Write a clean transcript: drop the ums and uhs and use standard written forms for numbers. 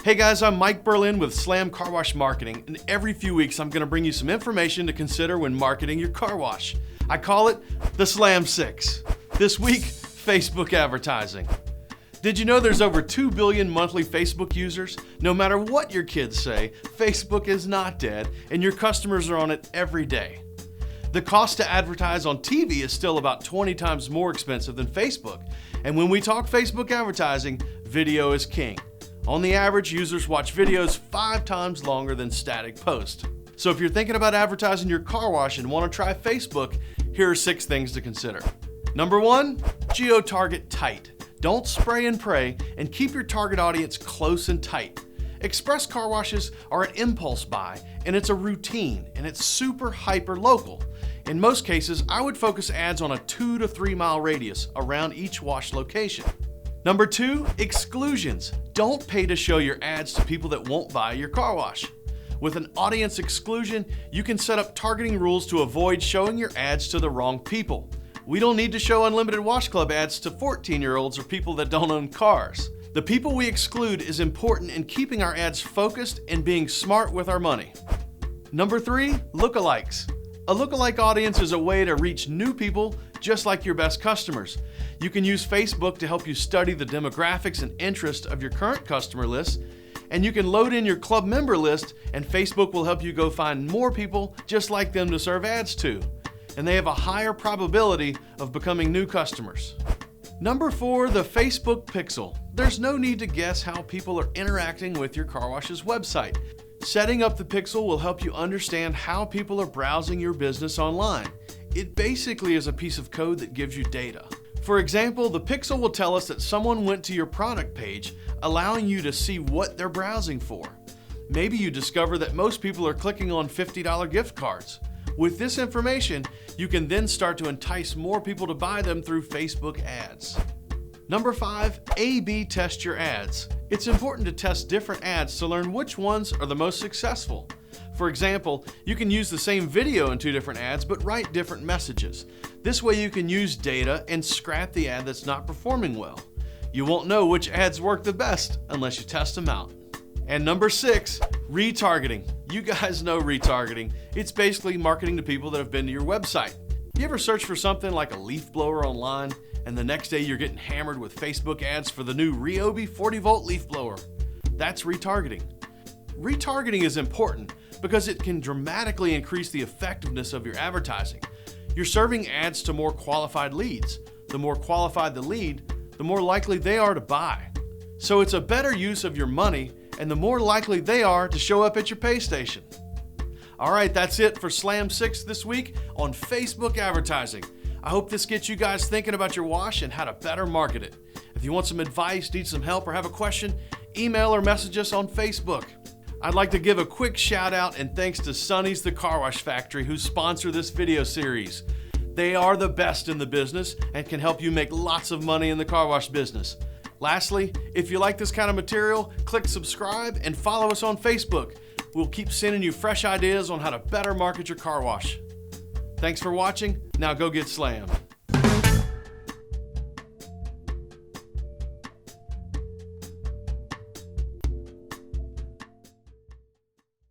Hey guys, I'm Mike Berlin with Slam Car Wash Marketing, and every few weeks I'm going to bring you some information to consider when marketing your car wash. I call it the Slam 6. This week, Facebook advertising. Did you know there's over 2 billion monthly Facebook users? No matter what your kids say, Facebook is not dead, and your customers are on it every day. The cost to advertise on TV is still about 20 times more expensive than Facebook, and when we talk Facebook advertising, video is king. On the average, users watch videos 5 times longer than static posts. So if you're thinking about advertising your car wash and want to try Facebook, here are 6 things to consider. Number 1, GeoTarget tight. Don't spray and pray, and keep your target audience close and tight. Express car washes are an impulse buy, and it's a routine, and it's super hyper local. In most cases, I would focus ads on a 2 to 3 mile radius around each wash location. Number 2, exclusions. Don't pay to show your ads to people that won't buy your car wash. With an audience exclusion, you can set up targeting rules to avoid showing your ads to the wrong people. We don't need to show unlimited wash club ads to 14-year-olds or people that don't own cars. The people we exclude is important in keeping our ads focused and being smart with our money. Number 3, lookalikes. A lookalike audience is a way to reach new people just like your best customers. You can use Facebook to help you study the demographics and interests of your current customer list, and you can load in your club member list, and Facebook will help you go find more people just like them to serve ads to. And they have a higher probability of becoming new customers. Number 4, the Facebook pixel. There's no need to guess how people are interacting with your car wash's website. Setting up the pixel will help you understand how people are browsing your business online. It basically is a piece of code that gives you data. For example, the pixel will tell us that someone went to your product page, allowing you to see what they're browsing for. Maybe you discover that most people are clicking on $50 gift cards. With this information, you can then start to entice more people to buy them through Facebook ads. Number 5, A/B test your ads. It's important to test different ads to learn which ones are the most successful. For example, you can use the same video in 2 different ads but write different messages. This way you can use data and scrap the ad that's not performing well. You won't know which ads work the best unless you test them out. And number 6, retargeting. You guys know retargeting. It's basically marketing to people that have been to your website. You ever search for something like a leaf blower online, and the next day you're getting hammered with Facebook ads for the new Ryobi 40-volt leaf blower? That's retargeting. Retargeting is important because it can dramatically increase the effectiveness of your advertising. You're serving ads to more qualified leads. The more qualified the lead, the more likely they are to buy. So it's a better use of your money, and the more likely they are to show up at your pay station. All right, that's it for Slam 6 this week on Facebook advertising. I hope this gets you guys thinking about your wash and how to better market it. If you want some advice, need some help, or have a question, email or message us on Facebook. I'd like to give a quick shout out and thanks to Sonny's the Car Wash Factory who sponsor this video series. They are the best in the business and can help you make lots of money in the car wash business. Lastly, if you like this kind of material, click subscribe and follow us on Facebook. We'll keep sending you fresh ideas on how to better market your car wash. Thanks for watching. Now go get slammed.